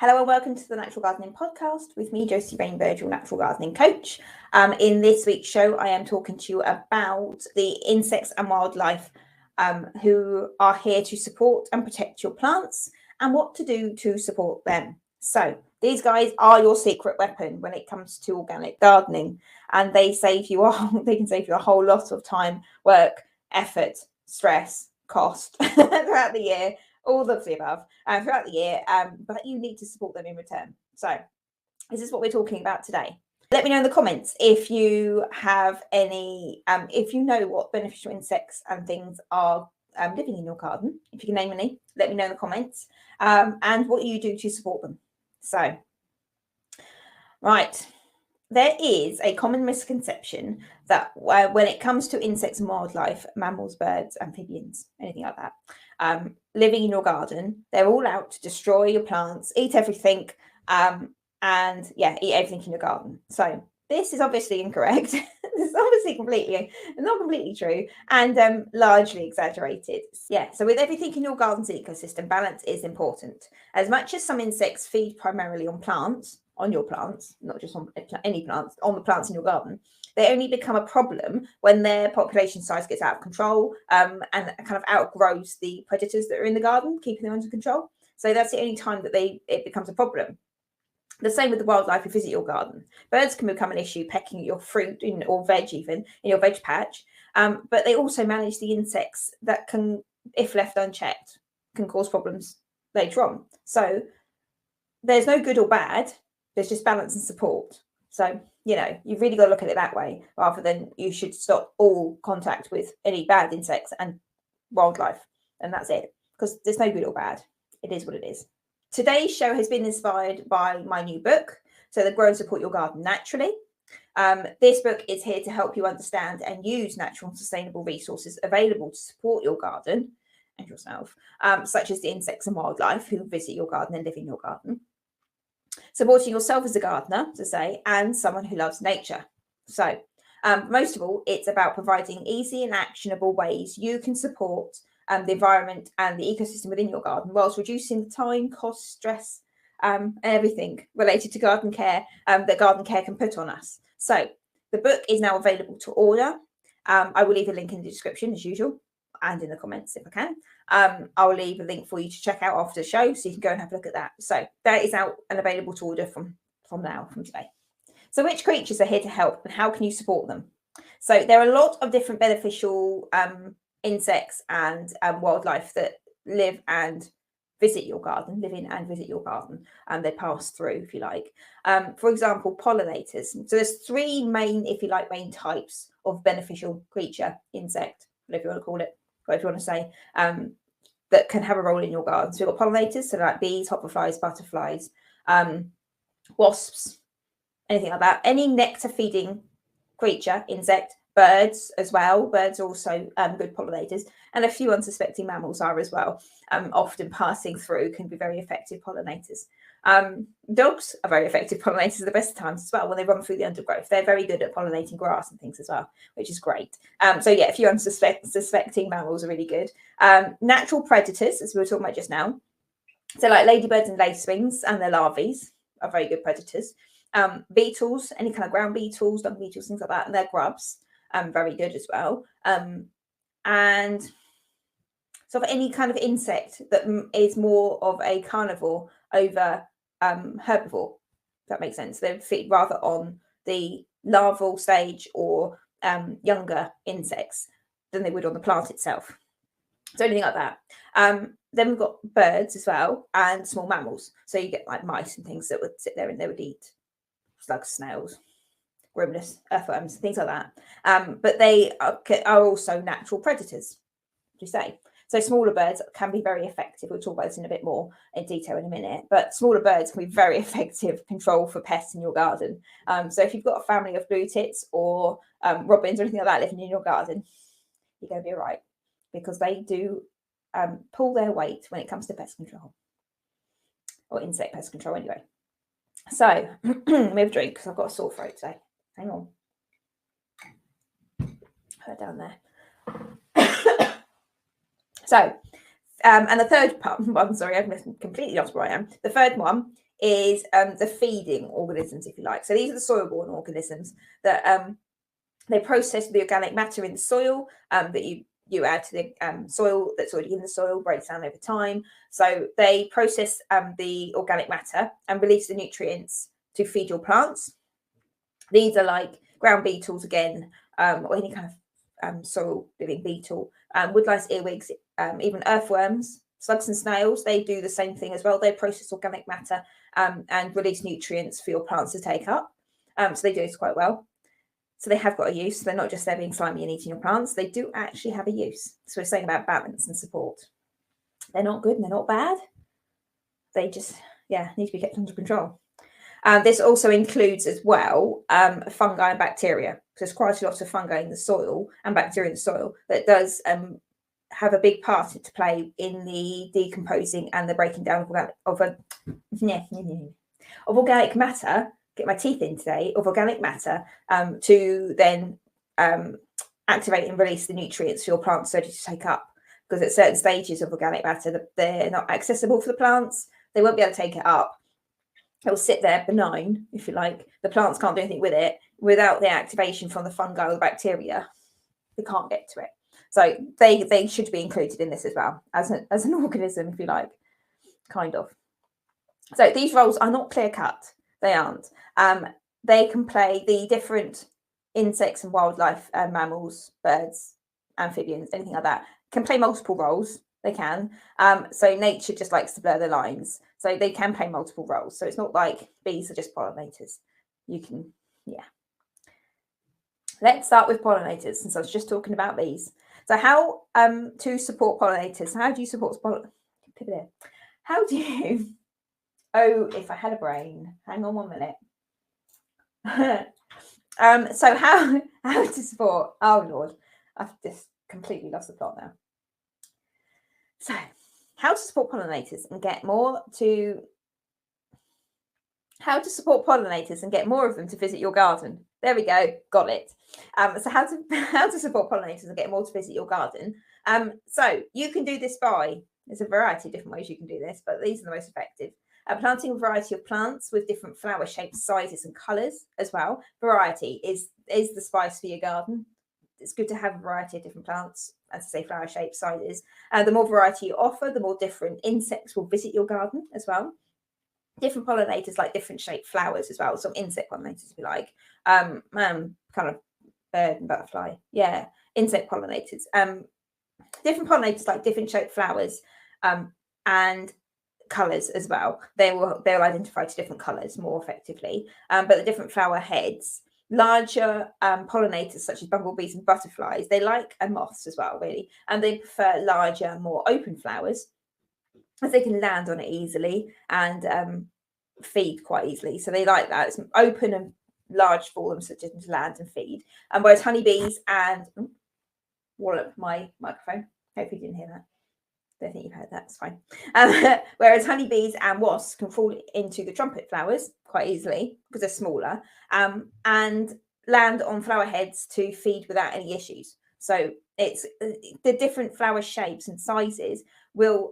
Hello and welcome to the Natural Gardening Podcast with me, Josie Rain-Virgil, Natural Gardening Coach. In this week's show, I am talking to you about the insects and wildlife who are here to support and protect your plants and what to do to support them. So these guys are your secret weapon when it comes to organic gardening, and they can save you a whole lot of time, work, effort, stress, cost throughout the year. All of the above throughout the year, but you need to support them in return. So this is what we're talking about today. Let me know in the comments if you have any, if you know what beneficial insects and things are living in your garden. If you can name any, let me know in the comments, and what you do to support them. So, right. There is a common misconception that when it comes to insects and wildlife, mammals, birds, amphibians, anything like that, living in your garden, they're all out to destroy your plants, eat everything, and eat everything in your garden. So this is obviously incorrect. This is obviously not completely true, and largely exaggerated. Yeah, so with everything in your garden's ecosystem, balance is important. As much as some insects feed primarily on plants, on your plants, not just on any plants, on the plants in your garden, they only become a problem when their population size gets out of control, and kind of outgrows the predators that are in the garden, keeping them under control. So that's the only time that it becomes a problem. The same with the wildlife who visit your garden. Birds can become an issue pecking at your fruit or veg, even in your veg patch, but they also manage the insects that can, if left unchecked, can cause problems later on. So there's no good or bad. There's just balance and support. So, you've really got to look at it that way, rather than you should stop all contact with any bad insects and wildlife, and that's it, because there's no good or bad. It is what it is. Today's show has been inspired by my new book, so the Grow and Support Your Garden Naturally. This book is here to help you understand and use natural and sustainable resources available to support your garden and yourself, such as the insects and wildlife who visit your garden and live in your garden. Supporting yourself as a gardener, to say, and someone who loves nature. So, most of all, it's about providing easy and actionable ways you can support the environment and the ecosystem within your garden, whilst reducing the time, cost, stress, and everything related to garden care that garden care can put on us. So, the book is now available to order. I will leave a link in the description as usual, and in the comments if I can. I'll leave a link for you to check out after the show, so you can go and have a look at that. So that is out and available to order from today. So which creatures are here to help, and how can you support them? So there are a lot of different beneficial insects and wildlife that live and visit your garden, and they pass through, if you like. For example, pollinators. So there's three main, if you like, main types of beneficial creature, insect, whatever you want to call it, whatever you want to say, that can have a role in your garden. So you've got pollinators, so like bees, hoverflies, butterflies, wasps, anything like that. Any nectar-feeding creature, insect, birds as well. Birds are also good pollinators, and a few unsuspecting mammals are as well. Often passing through, can be very effective pollinators. Dogs are very effective pollinators at the best of times as well, when they run through the undergrowth. They're very good at pollinating grass and things as well, which is great. So yeah, a few unsuspecting mammals are really good. Natural predators, as we were talking about just now. So like ladybirds and lacewings and their larvae are very good predators. Beetles, any kind of ground beetles, dung beetles, things like that, and their grubs, very good as well. And sort of any kind of insect that is more of a carnivore over herbivore, if that makes sense. They feed rather on the larval stage or younger insects than they would on the plant itself. So anything like that. Then we've got birds as well, and small mammals. So you get like mice and things that would sit there and they would eat slugs, snails, gremlins, earthworms, things like that. But they are also natural predators, to say. So smaller birds can be very effective. We'll talk about this in a bit more in detail in a minute. But smaller birds can be very effective control for pests in your garden. So if you've got a family of blue tits or robins or anything like that living in your garden, you're going to be all right, because they do pull their weight when it comes to pest control, or insect pest control anyway. So let me have a drink, because I've got a sore throat today. Hang on. Put it down there. So, and the third one, sorry, I've completely lost where I am. The third one is the feeding organisms, if you like. So these are the soil-borne organisms that they process the organic matter in the soil that you add to the soil that's already in the soil, breaks down over time. So they process the organic matter and release the nutrients to feed your plants. These are like ground beetles again, or any kind of soil living beetle, woodlice, earwigs, even earthworms, slugs and snails. They do the same thing as well. They process organic matter and release nutrients for your plants to take up. So they do this quite well. So they have got a use. They're not just there being slimy and eating your plants. They do actually have a use. So we're saying about balance and support. They're not good and they're not bad. They just, need to be kept under control. This also includes as well fungi and bacteria. So there's quite a lot of fungi in the soil and bacteria in the soil that does have a big part to play in the decomposing and the breaking down of organic matter. Get my teeth in today, of organic matter to then activate and release the nutrients for your plants so to take up. Because at certain stages of organic matter, they're not accessible for the plants. They won't be able to take it up. It will sit there benign, if you like. The plants can't do anything with it. Without the activation from the fungi or the bacteria, they can't get to it. So they should be included in this as well, as an organism, if you like, kind of. So these roles are not clear-cut. They aren't. They can play the different insects and wildlife, mammals, birds, amphibians, anything like that, can play multiple roles. They can. So nature just likes to blur the lines. So they can play multiple roles. So it's not like bees are just pollinators. You can, Let's start with pollinators, since I was just talking about bees. So how to support pollinators? How do you support pollinators? How do you... Oh, if I had a brain. Hang on 1 minute. So how to support... Oh, Lord. I've just completely lost the plot now. So how to support pollinators and get more to... How to support pollinators and get more of them to visit your garden. There we go. Got it. So how to support pollinators and get more to visit your garden. So you can do this by... There's a variety of different ways you can do this, but these are the most effective. Planting a variety of plants with different flower shapes, sizes and colours as well. Variety is the spice for your garden. It's good to have a variety of different plants, as I say, flower shapes, sizes. The more variety you offer, the more different insects will visit your garden as well. Different pollinators like different shaped flowers as well. Some insect pollinators, if you like. Kind of bird and butterfly. Yeah, insect pollinators. Different pollinators like different shaped flowers and colours as well. They'll identify to different colours more effectively. But the different flower heads, larger pollinators such as bumblebees and butterflies, they like, and moths as well, really, and they prefer larger, more open flowers, as they can land on it easily and feed quite easily. So they like that. It's open and large for them, so just to land and feed. And whereas honeybees and wallop my microphone. Hope you didn't hear that. Don't think you've heard that. It's fine. Whereas honeybees and wasps can fall into the trumpet flowers quite easily because they're smaller and land on flower heads to feed without any issues. So it's the different flower shapes and sizes will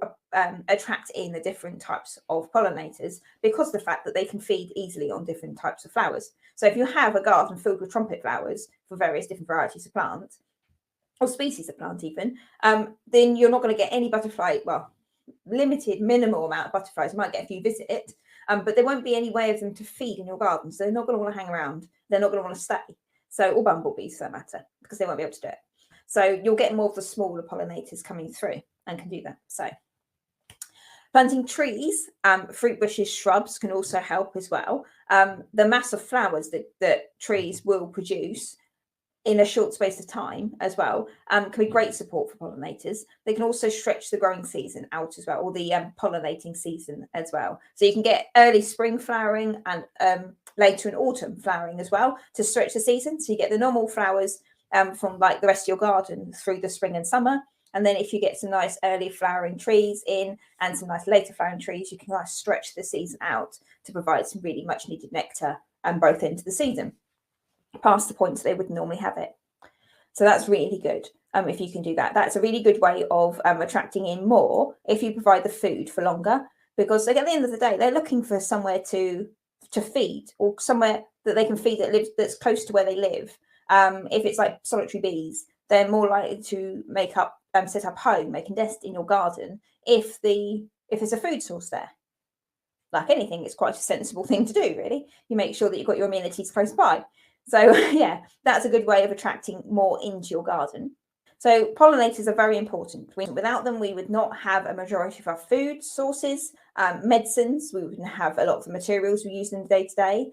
attract in the different types of pollinators because of the fact that they can feed easily on different types of flowers. So if you have a garden filled with trumpet flowers for various different varieties of plants, or species of plant even, then you're not going to get any butterfly, well, limited, minimal amount of butterflies. You might get a few visit it, but there won't be any way of them to feed in your garden. So they're not going to want to hang around. They're not going to want to stay. So, or bumblebees for that matter, because they won't be able to do it. So you'll get more of the smaller pollinators coming through and can do that. So planting trees, fruit bushes, shrubs can also help as well. The mass of flowers that trees will produce in a short space of time as well can be great support for pollinators. They can also stretch the growing season out as well, or the pollinating season as well. So you can get early spring flowering and later in autumn flowering as well to stretch the season. So you get the normal flowers from like the rest of your garden through the spring and summer. And then if you get some nice early flowering trees in and some nice later flowering trees, you can like stretch the season out to provide some really much needed nectar and both into the season, past the points they would normally have it. So that's really good if you can do that. That's a really good way of attracting in more if you provide the food for longer, because like, at the end of the day, they're looking for somewhere to feed, or somewhere that they can feed that's close to where they live. If it's like solitary bees, they're more likely to set up home, make a nest in your garden if there's a food source there. Like anything, it's quite a sensible thing to do, really. You make sure that you've got your amenities close by. So yeah, that's a good way of attracting more into your garden. So pollinators are very important. Without them, we would not have a majority of our food sources, medicines. We wouldn't have a lot of the materials we use in the day-to-day.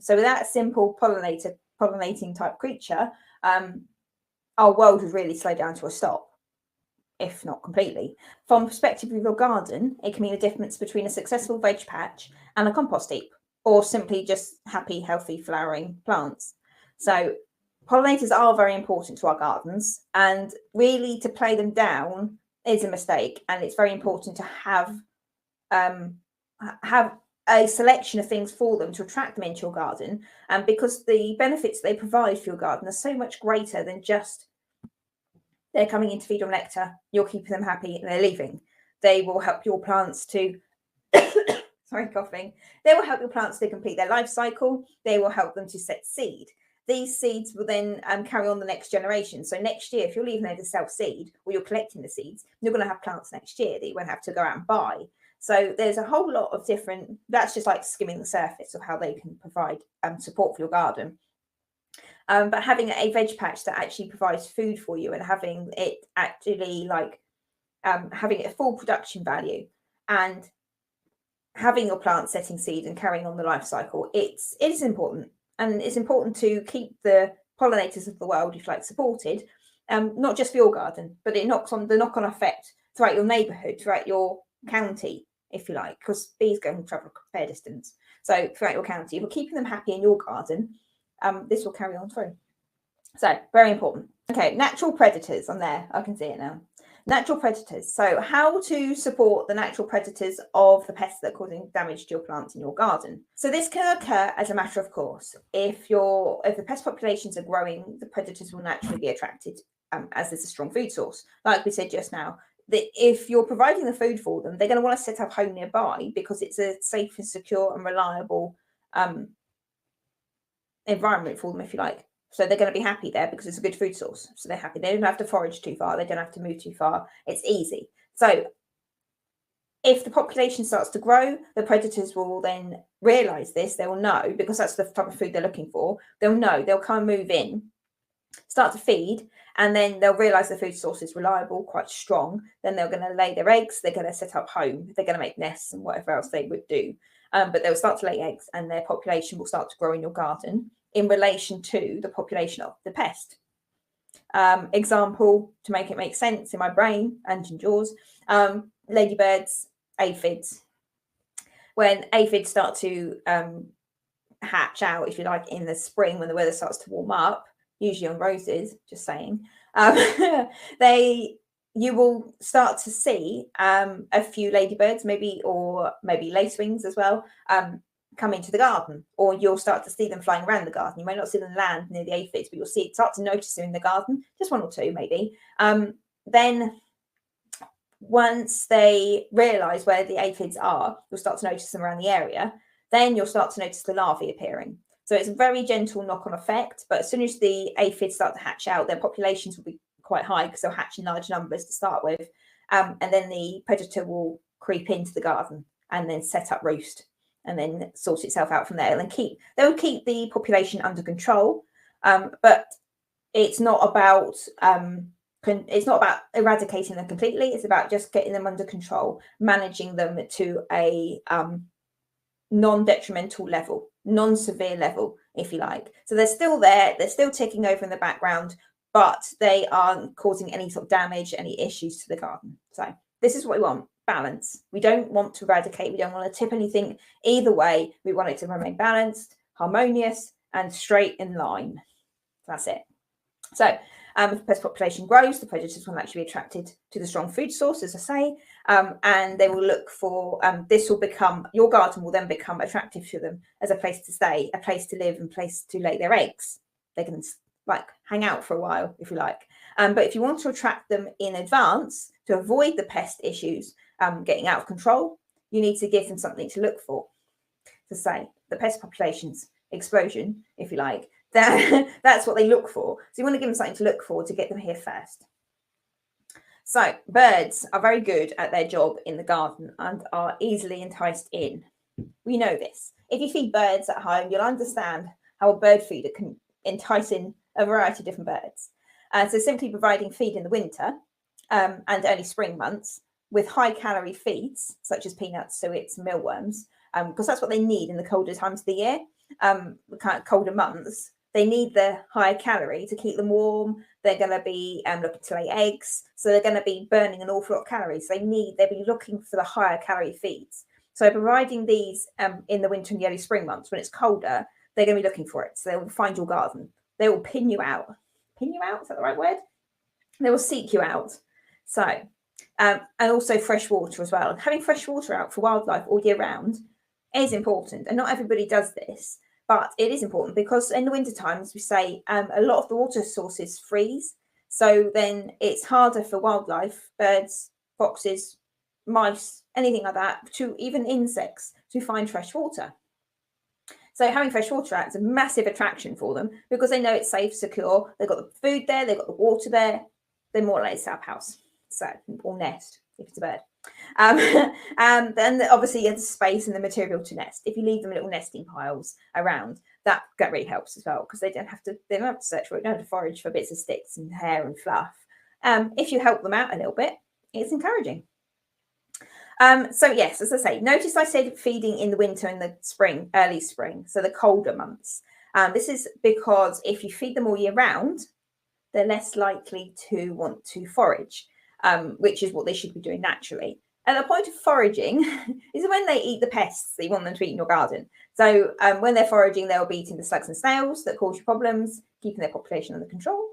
So without a simple pollinating type creature, our world would really slow down to a stop, if not completely. From the perspective of your garden, it can mean a difference between a successful veg patch and a compost heap, or simply just happy, healthy, flowering plants. So pollinators are very important to our gardens, and really to play them down is a mistake. And it's very important to have a selection of things for them to attract them into your garden, and because the benefits they provide for your garden are so much greater than just they're coming in to feed on nectar, you're keeping them happy, and they're leaving. They will help your plants to sorry, coughing. They will help your plants to complete their life cycle. They will help them to set seed. These seeds will then carry on the next generation. So next year, if you're leaving there to sell seed, or you're collecting the seeds, you're going to have plants next year that you won't have to go out and buy. So there's a whole lot of different, that's just like skimming the surface of how they can provide support for your garden. But having a veg patch that actually provides food for you, and having it actually having a full production value, and having your plant setting seed and carrying on the life cycle, it is important. And it's important to keep the pollinators of the world, if you like, supported, not just for your garden, but it knocks on the knock-on effect throughout your neighbourhood, throughout your county, if you like, because bees go and travel a fair distance. So throughout your county, if you're keeping them happy in your garden, this will carry on through. So very important. Okay, natural predators on there. I can see it now. Natural predators. So how to support the natural predators of the pests that are causing damage to your plants in your garden. So this can occur as a matter of course. If the pest populations are growing, the predators will naturally be attracted as there's a strong food source. Like we said just now, that if you're providing the food for them, they're going to want to set up home nearby because it's a safe and secure and reliable environment for them, if you like. So they're going to be happy there because it's a good food source. So they're happy. They don't have to forage too far. They don't have to move too far. It's easy. So if the population starts to grow, the predators will then realise this. They will know, because that's the type of food they're looking for. They'll know. They'll come and move in, start to feed, and then they'll realise the food source is reliable, quite strong. Then they're going to lay their eggs. They're going to set up home. They're going to make nests and whatever else they would do. But they'll start to lay eggs, and their population will start to grow in your garden in relation to the population of the pest. Example, to make it make sense in my brain and in yours, ladybirds, aphids. When aphids start to hatch out, if you like, in the spring when the weather starts to warm up, usually on roses, just saying, you will start to see a few ladybirds, maybe lacewings as well, come into the garden, or you'll start to see them flying around the garden. You might not see them land near the aphids, but you'll start to notice them in the garden, just one or two maybe. Then once they realise where the aphids are, you'll start to notice them around the area. Then you'll start to notice the larvae appearing. So it's a very gentle knock-on effect, but as soon as the aphids start to hatch out, their populations will be quite high because they'll hatch in large numbers to start with. And then the predator will creep into the garden and then set up roost, and then sort itself out from there. And they'll keep the population under control, but it's not about eradicating them completely. It's about just getting them under control, managing them to a non-detrimental level, non-severe level, if you like. So they're still there, they're still ticking over in the background, but they aren't causing any sort of damage, any issues to the garden. So this is what we want. Balance. We don't want to eradicate. We don't want to tip anything either way. We want it to remain balanced, harmonious, and straight in line. That's it. So if the pest population grows, the predators will actually be attracted to the strong food source, as I say, and they will look for, your garden will then become attractive to them as a place to stay, a place to live, and a place to lay their eggs. They can hang out for a while, if you like. But if you want to attract them in advance to avoid the pest issues getting out of control, you need to give them something to look for. To say the pest population's explosion, if you like, that's what they look for. So you want to give them something to look for to get them here first. So birds are very good at their job in the garden and are easily enticed in. We know this. If you feed birds at home, you'll understand how a bird feeder can entice in a variety of different birds. So simply providing feed in the winter and early spring months with high calorie feeds, such as peanuts, suets, and mealworms, because that's what they need in the colder times of the year, the kind of colder months. They need the higher calorie to keep them warm. They're going to be looking to lay eggs, so they're going to be burning an awful lot of calories. They'll be looking for the higher calorie feeds. So providing these in the winter and the early spring months when it's colder, they're going to be looking for it. So they will find your garden. They will pin you out. Pin you out? Is that the right word? They will seek you out. So, and also fresh water as well. Having fresh water out for wildlife all year round is important. And not everybody does this, but it is important because in the winter times, we say a lot of the water sources freeze. So then it's harder for wildlife, birds, foxes, mice, anything like that, to even insects, to find fresh water. So having fresh water out is a massive attraction for them because they know it's safe, secure. They've got the food there, they've got the water there. They're more like a sap house, so or nest if it's a bird. Then obviously you have the space and the material to nest. If you leave them little nesting piles around, that really helps as well because they don't have to search for it, they don't have to forage for bits of sticks and hair and fluff. If you help them out a little bit, it's encouraging. So yes, as I say, notice I said feeding in the winter and the spring, early spring, so the colder months. This is because if you feed them all year round, they're less likely to want to forage, which is what they should be doing naturally. And the point of foraging is when they eat the pests that you want them to eat in your garden. So when they're foraging, they'll be eating the slugs and snails that cause you problems, keeping their population under control.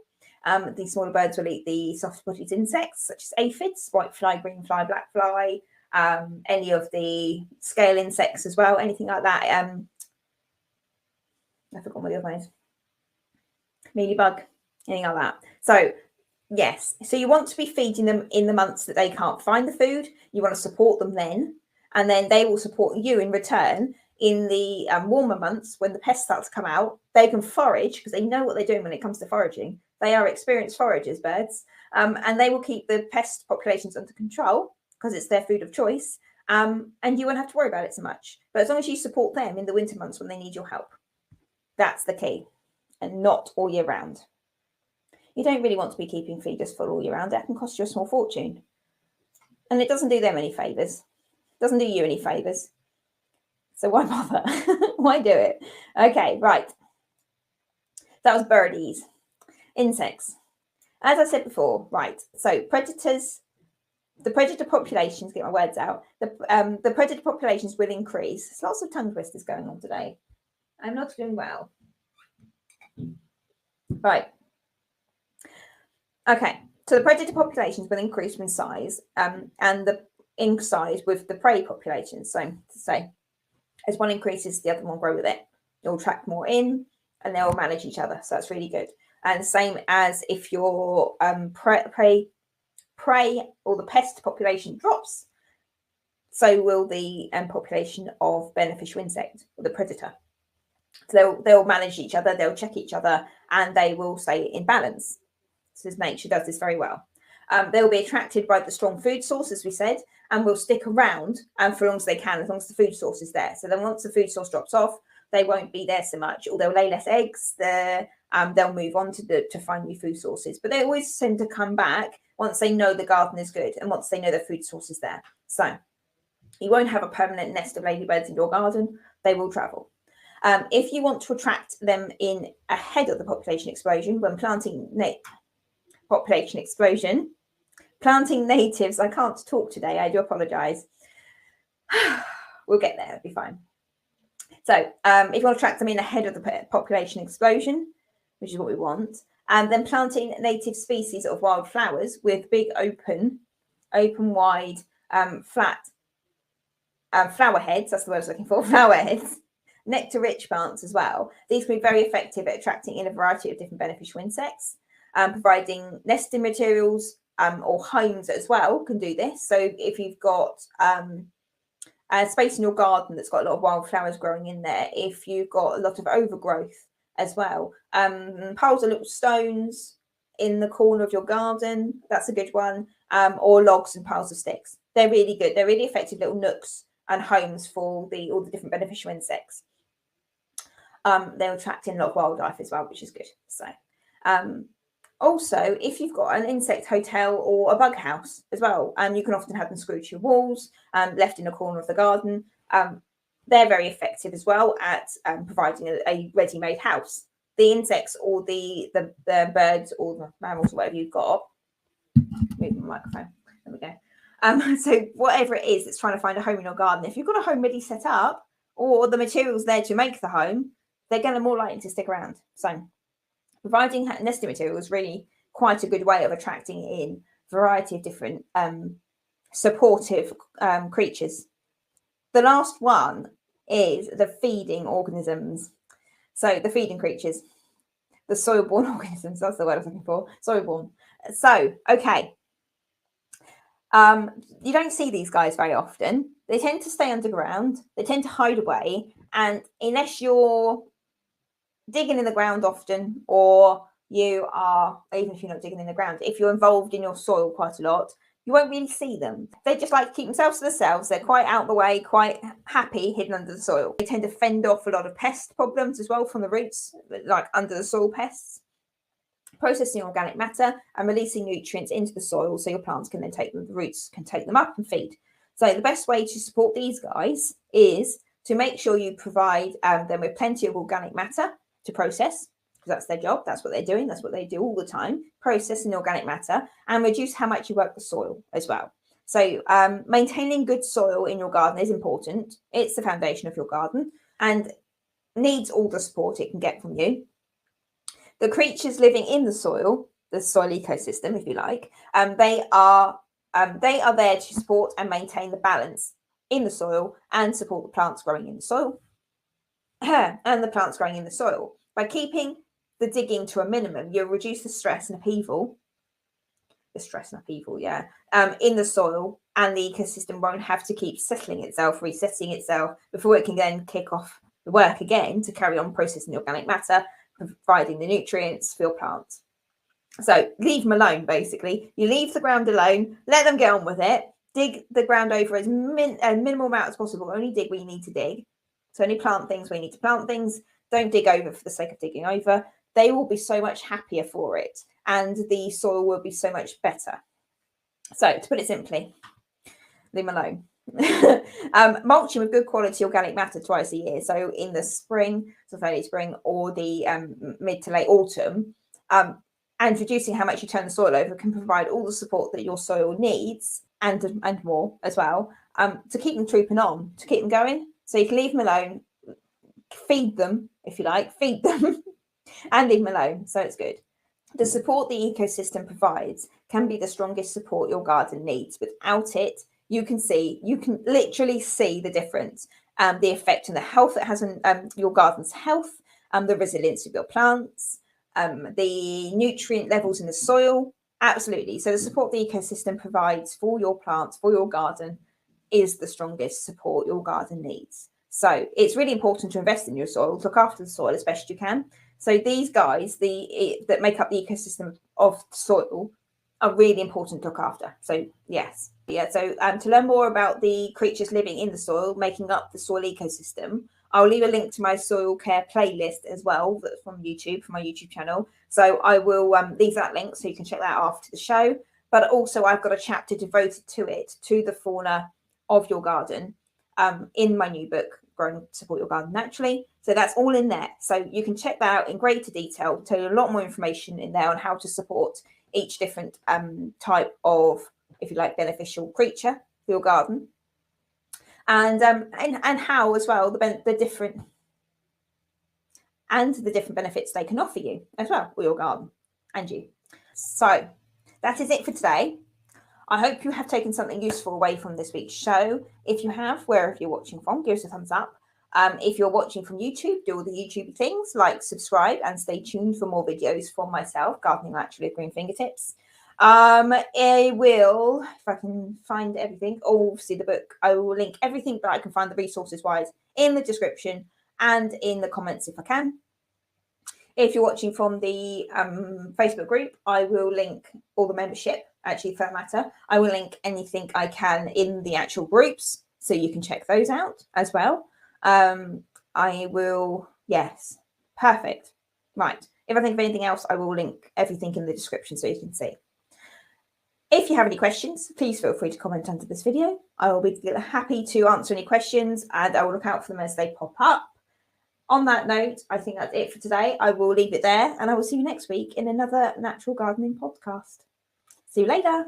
These smaller birds will eat the soft-footed insects, such as aphids, white fly, green fly, black fly, any of the scale insects as well, anything like that. I forgot what the other one is. Mealybug, anything like that. So yes, so you want to be feeding them in the months that they can't find the food. You want to support them then, and then they will support you in return in the warmer months when the pests start to come out. They can forage because they know what they're doing when it comes to foraging. They are experienced foragers, birds, and they will keep the pest populations under control because it's their food of choice, and you won't have to worry about it so much. But as long as you support them in the winter months when they need your help, that's the key, and not all year round. You don't really want to be keeping feeders full all year round. That can cost you a small fortune. And it doesn't do them any favours. It doesn't do you any favours. So why bother? Why do it? Okay, right. That was birdies. Insects. As I said before, right. So predators, the predator populations, get my words out, the predator populations will increase. There's lots of tongue twisters going on today. I'm not doing well. Right. Okay, so the predator populations will increase in size, and in size with the prey populations. So to say, as one increases, the other one will grow with it. You'll attract more in, and they'll manage each other. So that's really good. And same as if your prey or the pest population drops, so will the population of beneficial insect or the predator. So they'll manage each other, they'll check each other, and they will stay in balance. So nature does this very well. They'll be attracted by the strong food source, as we said, and will stick around for as long as they can, as long as the food source is there. So then once the food source drops off, they won't be there so much, or they'll lay less eggs. They'll move on to find new food sources. But they always tend to come back once they know the garden is good and once they know the food source is there. So you won't have a permanent nest of ladybirds in your garden. They will travel. If you want to attract them in ahead of the population explosion, when planting population explosion, planting natives, I can't talk today, I do apologize. We'll get there, it'll be fine. So if you want to track them in ahead of the population explosion, which is what we want, and then planting native species of wild flowers with big open wide flat flower heads, that's the word I was looking for, flower heads, nectar rich plants as well. These can be very effective at attracting in a variety of different beneficial insects. Providing nesting materials or homes as well can do this. So if you've got space in your garden that's got a lot of wildflowers growing in there, if you've got a lot of overgrowth as well. Piles of little stones in the corner of your garden, that's a good one. Or logs and piles of sticks. They're really good. They're really effective little nooks and homes for all the different beneficial insects. They'll attract in a lot of wildlife as well, which is good. So also, if you've got an insect hotel or a bug house as well, you can often have them screwed to your walls, left in a corner of the garden. They're very effective as well at providing a ready-made house. The insects or the birds or the mammals or whatever you've got. Move my microphone. There we go. So whatever it is that's trying to find a home in your garden, if you've got a home ready set up or the materials there to make the home, they're going to more likely to stick around. So providing nesting material is really quite a good way of attracting in a variety of different supportive creatures. The last one is the feeding organisms. So the feeding creatures, the soil-borne organisms, that's the word I was looking for, soil-borne. So, okay. You don't see these guys very often. They tend to stay underground. They tend to hide away. And unless you're digging in the ground often, or you are, even if you're not digging in the ground, if you're involved in your soil quite a lot, you won't really see them. They just like to keep themselves to themselves. They're quite out the way, quite happy hidden under the soil. They tend to fend off a lot of pest problems as well from the roots, like under the soil pests. Processing organic matter and releasing nutrients into the soil so your plants can then take them, the roots can take them up and feed. So the best way to support these guys is to make sure you provide them with plenty of organic matter to process, because that's their job, that's what they're doing, that's what they do all the time, processing organic matter, and reduce how much you work the soil as well. So maintaining good soil in your garden is important. It's the foundation of your garden and needs all the support it can get from you. The creatures living in the soil ecosystem, if you like, they are there to support and maintain the balance in the soil and support the plants growing in the soil. And the plants growing in the soil. By keeping the digging to a minimum, you'll reduce the stress and upheaval. In the soil, and the ecosystem won't have to keep settling itself, resetting itself before it can then kick off the work again to carry on processing the organic matter, providing the nutrients for your plants. So leave them alone, basically. You leave the ground alone, let them get on with it, dig the ground over as minimal amount as possible. Only dig where you need to dig. So only plant things where you need to plant things. Don't dig over for the sake of digging over. They will be so much happier for it, and the soil will be so much better. So to put it simply, leave them alone. Mulching with good quality organic matter twice a year, so in the spring, so early spring, or the mid to late autumn, and reducing how much you turn the soil over can provide all the support that your soil needs and more as well, to keep them trooping on, to keep them going. So you can leave them alone, feed them if you like, feed them and leave them alone, so it's good. The support the ecosystem provides can be the strongest support your garden needs. Without it, you can literally see the difference, the effect and the health it has on your garden's health, the resilience of your plants, the nutrient levels in the soil. Absolutely. So the support the ecosystem provides for your plants, for your garden, is the strongest support your garden needs. So it's really important to invest in your soil, look after the soil as best you can. So these guys, that make up the ecosystem of soil, are really important to look after. So yes. Yeah, so to learn more about the creatures living in the soil, making up the soil ecosystem, I'll leave a link to my soil care playlist as well, that's from YouTube, from my YouTube channel. So I will leave that link so you can check that out after the show. But also I've got a chapter devoted to it, to the fauna of your garden, in my new book, Growing Support Your Garden Naturally. So that's all in there. So you can check that out in greater detail, tell you a lot more information in there on how to support each different type of, if you like, beneficial creature for your garden, and how as well the different benefits they can offer you as well, for your garden and you. So that is it for today. I hope you have taken something useful away from this week's show. If you have, wherever you're watching from, give us a thumbs up. If you're watching from YouTube, do all the YouTube things like subscribe and stay tuned for more videos from myself, Gardening Naturally with Green Fingertips. I will, if I can find everything, obviously the book, I will link everything that I can find the resources wise in the description and in the comments if I can. If you're watching from the Facebook group, I will link all the membership, actually, for that matter. I will link anything I can in the actual groups, so you can check those out as well. I will, yes, perfect. Right. If I think of anything else, I will link everything in the description so you can see. If you have any questions, please feel free to comment under this video. I will be happy to answer any questions and I will look out for them as they pop up. On that note, I think that's it for today. I will leave it there and I will see you next week in another natural gardening podcast. See you later.